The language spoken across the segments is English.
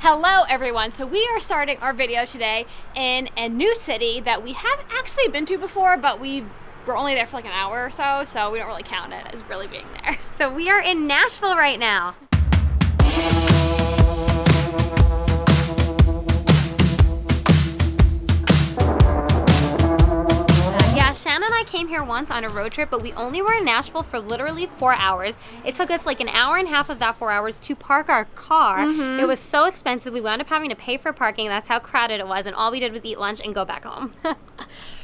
Hello everyone, so we are starting our video today in a new city that we have actually been to before, but we were only there for like an hour or so we don't really count it as really being there. So we are in Nashville right now. Shanna and I came here once on a road trip, but we only were in Nashville for literally 4 hours. It took us like an hour and a half of that 4 hours to park our car. It was so expensive. We wound up having to pay for parking. That's how crowded it was, and all we did was eat lunch and go back home.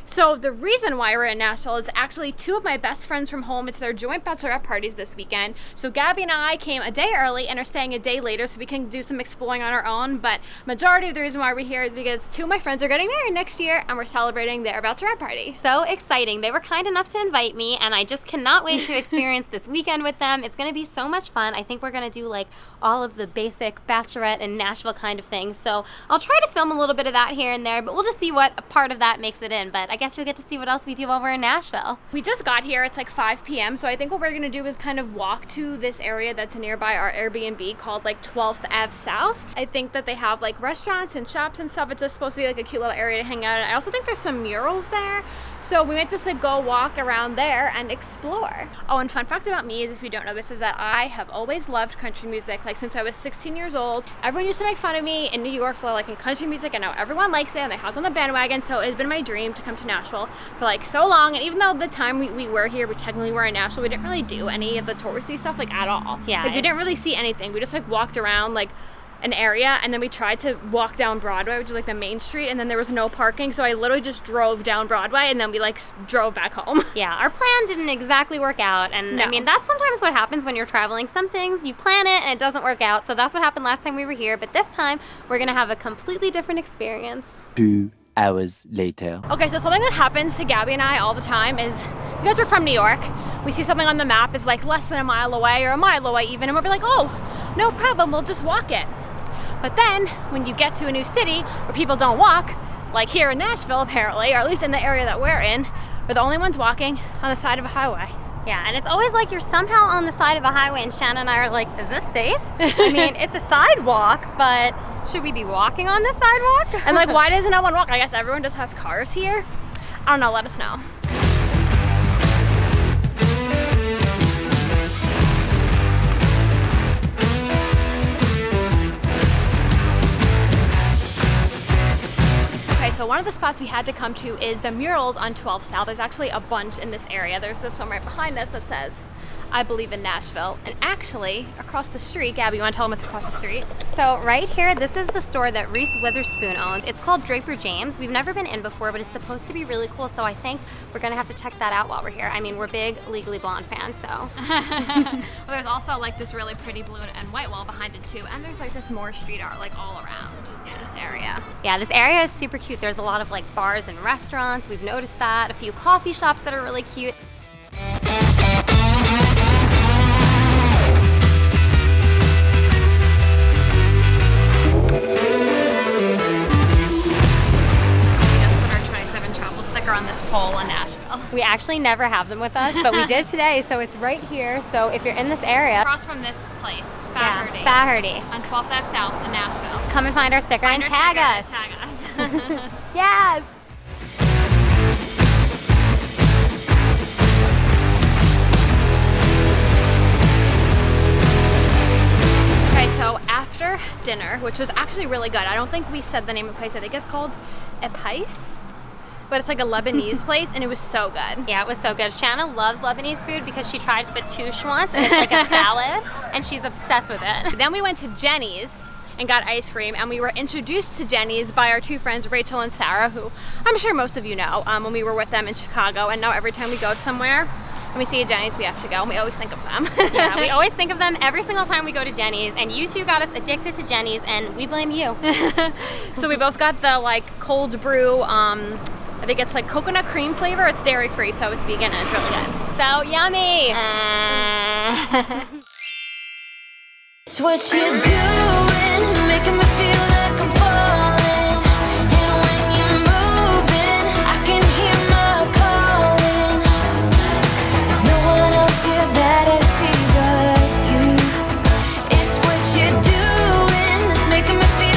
So the reason why we're in Nashville is actually two of my best friends from home. It's their joint bachelorette parties this weekend. So Gabby and I came a day early and are staying a day later so we can do some exploring on our own. But majority of the reason why we're here is because two of my friends are getting married next year and we're celebrating their bachelorette party. So exciting. They were kind enough to invite me, and I just cannot wait to experience this weekend with them. It's gonna be so much fun. I think we're gonna do like all of the basic bachelorette and Nashville kind of things. So I'll try to film a little bit of that here and there, but we'll just see what part of that makes it in. But I guess we'll get to see what else we do while we're in Nashville. We just got here, it's like 5 p.m. So I think what we're gonna do is kind of walk to this area that's nearby our Airbnb called like 12th Ave South. I think that they have like restaurants and shops and stuff. It's just supposed to be like a cute little area to hang out in. I also think there's some murals there. So we might just like go walk around there and explore. Oh, and fun fact about me is, if you don't know this, is that I have always loved country music, like since I was 16 years old. Everyone used to make fun of me in New York for liking country music, and now everyone likes it and they hopped on the bandwagon. So it has been my dream to come to Nashville for like so long. And even though the time we were here, we technically were in Nashville, we didn't really do any of the touristy stuff like at all. Yeah. Like we didn't really see anything. We just like walked around like an area, and then we tried to walk down Broadway, which is like the main street, and then there was no parking, so I literally just drove down Broadway and then we like drove back home. Yeah, our plan didn't exactly work out, and no. I mean, that's sometimes what happens when you're traveling. Some things you plan it and it doesn't work out, so that's what happened last time we were here, but this time we're gonna have a completely different experience. 2 hours later. Okay, so something that happens to Gabby and I all the time is, because we're from New York, we see something on the map is like less than a mile away or a mile away even, and we'll be like, oh, no problem, we'll just walk it. But then when you get to a new city where people don't walk, like here in Nashville apparently, or at least in the area that we're in, we're the only ones walking on the side of a highway. Yeah, and it's always like you're somehow on the side of a highway, and Shanna and I are like, is this safe? I mean, it's a sidewalk, but should we be walking on this sidewalk? And like, why doesn't no one walk? I guess everyone just has cars here. I don't know, let us know. So one of the spots we had to come to is the murals on 12th South. There's actually a bunch in this area. There's this one right behind us that says, I believe in Nashville. And actually, across the street, Gabby, you want to tell them what's across the street? So right here, this is the store that Reese Witherspoon owns. It's called Draper James. We've never been in before, but it's supposed to be really cool, so I think we're gonna have to check that out while we're here. I mean, we're big Legally Blonde fans, so. Well, there's also like this really pretty blue and white wall behind it too, and there's like just more street art like all around this area. Yeah, this area is super cute. There's a lot of like bars and restaurants. We've noticed that. A few coffee shops that are really cute. On this pole in Nashville. We actually never have them with us, but we did today, so it's right here. So if you're in this area, across from this place, Faherty. Faherty. On 12th Ave South in Nashville. Come and find our sticker and tag us. Tag us. Yes! Okay, so after dinner, which was actually really good, I don't think we said the name of the place. I think it's called Epais. But it's like a Lebanese place, and it was so good. Yeah, it was so good. Shanna loves Lebanese food because she tried fatouche once, and it's like a salad, and she's obsessed with it. Then we went to Jenny's and got ice cream, and we were introduced to Jenny's by our two friends, Rachel and Sarah, who I'm sure most of you know when we were with them in Chicago, and now every time we go somewhere and we see a Jenny's, we have to go, and we always think of them. Yeah, we always think of them every single time we go to Jenny's, and you two got us addicted to Jenny's, and we blame you. So we both got the like cold brew, I think it's like coconut cream flavor. It's dairy free, so it's vegan, and it's really good. So yummy! It's what you're doing, making me feel like I'm falling. And when you're moving, I can hear my calling. There's no one else here that I see but you. It's what you're doing that's making me feel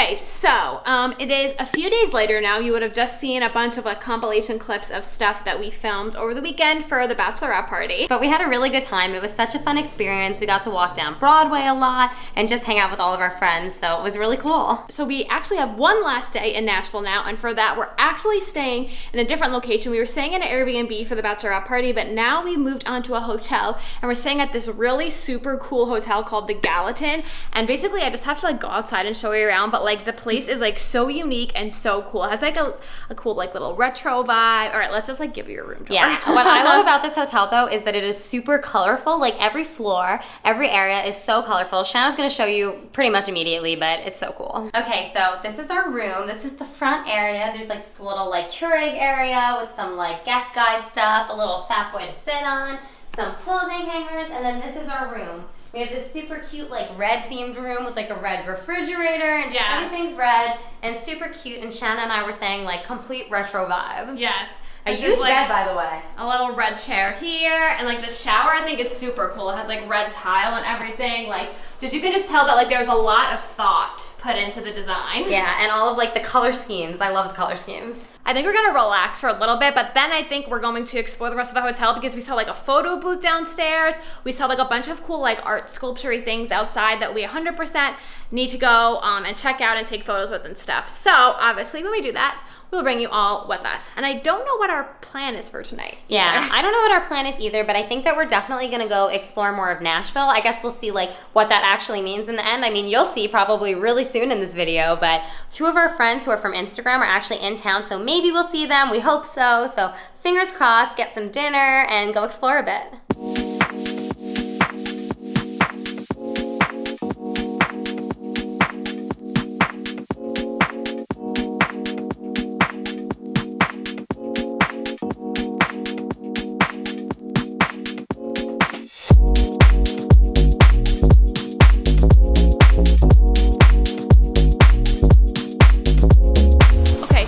Okay, so it is a few days later now. You would have just seen a bunch of like compilation clips of stuff that we filmed over the weekend for the bachelorette party. But we had a really good time. It was such a fun experience. We got to walk down Broadway a lot and just hang out with all of our friends, so it was really cool. So we actually have one last day in Nashville now, and for that we're actually staying in a different location. We were staying in an Airbnb for the bachelorette party, but now we moved on to a hotel, and we're staying at this really super cool hotel called the Gallatin. And basically I just have to like go outside and show you around, but like the place is like so unique and so cool. It has like a cool like little retro vibe. All right, let's just like give you a room tour. Yeah, what I love about this hotel though is that it is super colorful. Like every floor, every area is so colorful. Shanna's gonna show you pretty much immediately, but it's so cool. Okay, so this is our room. This is the front area. There's like this little like Keurig area with some like guest guide stuff, a little fat boy to sit on, some clothing hangers, and then this is our room. We have this super cute like red themed room with like a red refrigerator and just everything's red and super cute, and Shanna and I were saying like complete retro vibes. Yes. A huge like, red, by the way. A little red chair here, and like the shower I think is super cool. It has like red tile and everything. Like just you can just tell that like there's a lot of thought put into the design. Yeah, and all of like the color schemes. I love the color schemes. I think we're gonna relax for a little bit, but then I think we're going to explore the rest of the hotel because we saw like a photo booth downstairs. We saw like a bunch of cool like art sculpture-y things outside that we 100% need to go and check out and take photos with and stuff. So obviously when we do that, we'll bring you all with us. And I don't know what our plan is for tonight. Yeah, I don't know what our plan is either, but I think that we're definitely gonna go explore more of Nashville. I guess we'll see like what that actually means in the end. I mean, you'll see probably really soon in this video, but two of our friends who are from Instagram are actually in town, so maybe we'll see them. We hope so. So fingers crossed, get some dinner and go explore a bit.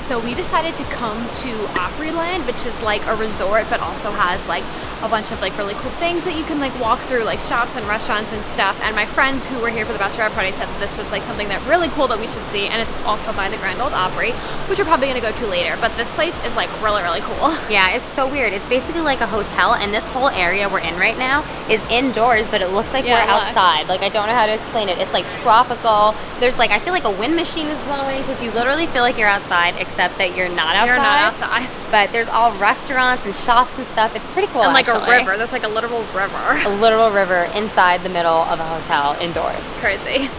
So we decided to come to Opryland, which is like a resort, but also has like a bunch of like really cool things that you can like walk through, like shops and restaurants and stuff. And my friends who were here for the bachelorette party said that this was like something that really cool that we should see, and it's also by the Grand Ole Opry, which we're probably gonna go to later. But this place is like really, really cool. Yeah, it's so weird. It's basically like a hotel, and this whole area we're in right now is indoors, but it looks like we're outside. Like I don't know how to explain it. It's like tropical. There's like, I feel like a wind machine is blowing because you literally feel like you're outside, except that you're not outside. You're not outside. But there's all restaurants and shops and stuff. It's pretty cool. And like actually. a river. There's like a literal river. A literal river inside the middle of a hotel indoors. Crazy.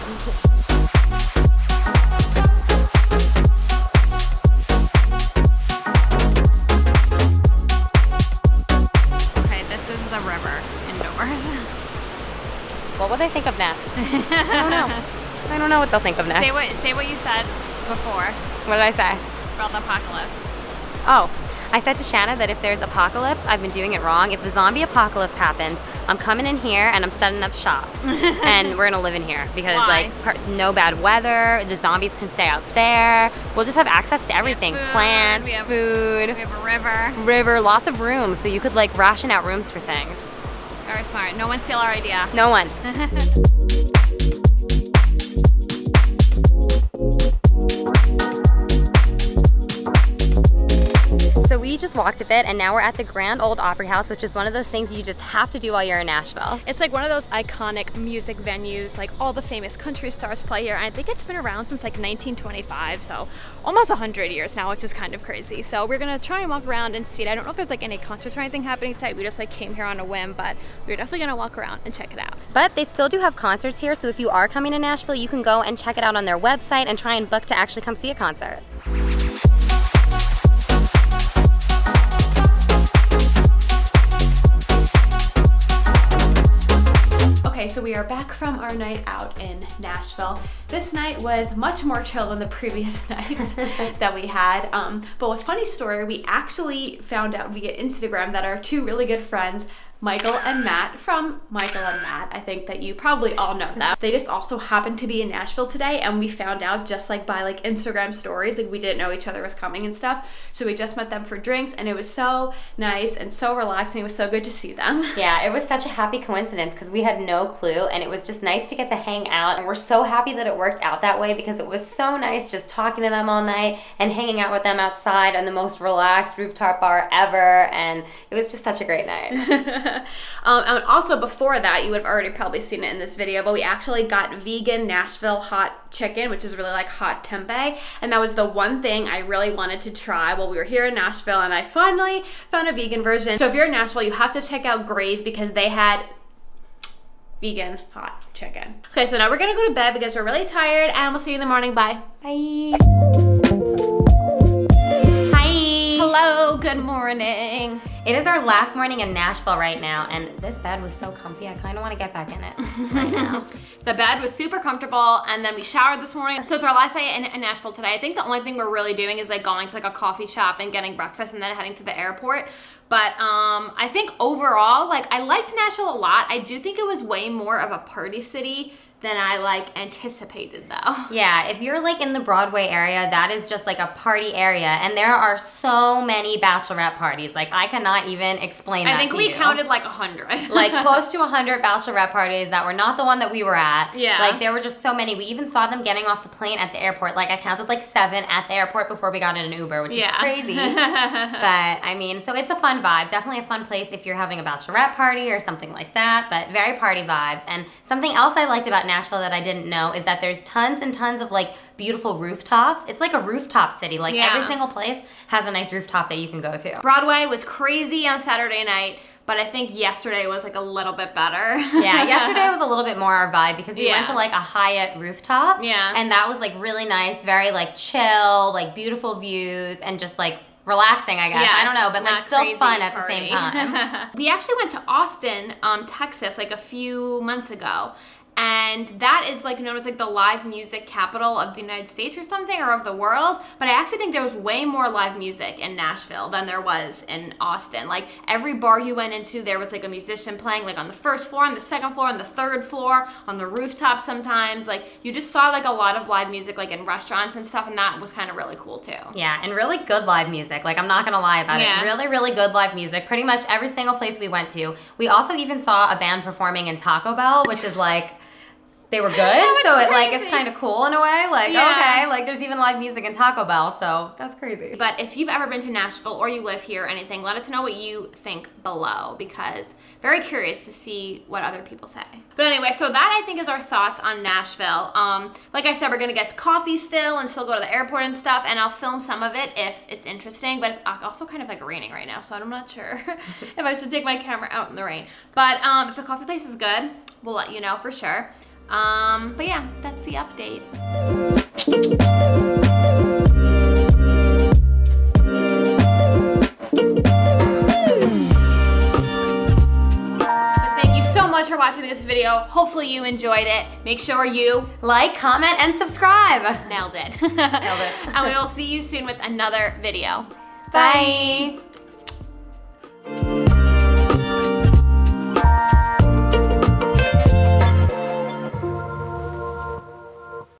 Okay, this is the river indoors. What will they think of next? I don't know. I don't know what they'll think of next. Say what you said before. What did I say? About the apocalypse. Oh, I said to Shanna that if there's apocalypse, I've been doing it wrong. If the zombie apocalypse happens, I'm coming in here and I'm setting up shop. And we're gonna live in here because like no bad weather, the zombies can stay out there. We'll just have access to everything. Plants, food. We have a river. River, lots of rooms. So you could like ration out rooms for things. Very smart. No one steal our idea. No one. So we just walked a bit and now we're at the Grand Ole Opry House, which is one of those things you just have to do while you're in Nashville. It's like one of those iconic music venues, like all the famous country stars play here. And I think it's been around since like 1925, so almost 100 years now, which is kind of crazy. So we're gonna try and walk around and see it. I don't know if there's like any concerts or anything happening tonight. We just like came here on a whim, but we're definitely gonna walk around and check it out. But they still do have concerts here, so if you are coming to Nashville, you can go and check it out on their website and try and book to actually come see a concert. Okay, so we are back from our night out in Nashville. This night was much more chill than the previous nights that we had. But a funny story, we actually found out via Instagram that our two really good friends, Michael and Matt from Michael and Matt. I think that you probably all know them. They just also happened to be in Nashville today, and we found out just like by like Instagram stories, like we didn't know each other was coming and stuff. So we just met them for drinks, and it was so nice and so relaxing. It was so good to see them. Yeah, it was such a happy coincidence because we had no clue, and it was just nice to get to hang out. And we're so happy that it worked out that way because it was so nice just talking to them all night and hanging out with them outside on the most relaxed rooftop bar ever. And it was just such a great night. And also before that, you would have already probably seen it in this video, but we actually got vegan Nashville hot chicken, which is really like hot tempeh, and that was the one thing I really wanted to try while we were here in Nashville, and I finally found a vegan version. So if you're in Nashville, you have to check out Gray's because they had vegan hot chicken. Okay, so now we're gonna go to bed because we're really tired, and we'll see you in the morning. Bye. Bye. Hi. Hello, good morning. It is our last morning in Nashville right now, and this bed was so comfy. I kind of want to get back in it right now. The bed was super comfortable, and then we showered this morning. So it's our last day in Nashville today. I think the only thing we're really doing is like going to like a coffee shop and getting breakfast and then heading to the airport. But I think overall, like I liked Nashville a lot. I do think it was way more of a party city than I like anticipated though. Yeah, if you're like in the Broadway area, that is just like a party area, and there are so many bachelorette parties. Like I cannot even explain that I think to we you. counted like 100. Like close to 100 bachelorette parties that were not the one that we were at. Yeah. Like there were just so many. We even saw them getting off the plane at the airport. Like I counted like 7 at the airport before we got in an Uber, which is crazy. But I mean, so it's a fun vibe. Definitely a fun place if you're having a bachelorette party or something like that, but very party vibes. And something else I liked about Nashville that I didn't know is that there's tons and tons of like beautiful rooftops. It's like a rooftop city. Like every single place has a nice rooftop that you can go to. Broadway was crazy on Saturday night, but I think yesterday was like a little bit better. Yeah, yesterday was a little bit more our vibe because we went to like a Hyatt rooftop. Yeah. And that was like really nice, very like chill, like beautiful views and just like relaxing, I guess. Yes, I don't know, but like still fun at party. the same time. We actually went to Austin, Texas like a few months ago. And that is like known as like the live music capital of the United States or something, or of the world. But I actually think there was way more live music in Nashville than there was in Austin. Like every bar you went into, there was like a musician playing like on the first floor, on the second floor, on the third floor, on the rooftop sometimes. Like you just saw like a lot of live music like in restaurants and stuff, and that was kind of really cool too. Yeah, and really good live music. Like I'm not gonna lie about it. Really, really good live music. Pretty much every single place we went to. We also even saw a band performing in Taco Bell, which is like, they were good, so it like is kind of cool in a way. Like okay, like there's even live music in Taco Bell, so that's crazy. But if you've ever been to Nashville or you live here or anything, let us know what you think below, because very curious to see what other people say. But anyway, so that I think is our thoughts on Nashville. Like I said, we're gonna get coffee still and still go to the airport and stuff, and I'll film some of it if it's interesting. But it's also kind of like raining right now, so I'm not sure if I should take my camera out in the rain. But if the coffee place is good, we'll let you know for sure. But yeah, that's the update. But thank you so much for watching this video. Hopefully you enjoyed it. Make sure you like, comment, and subscribe. nailed it. Nailed it. And we will see you soon with another video. Bye.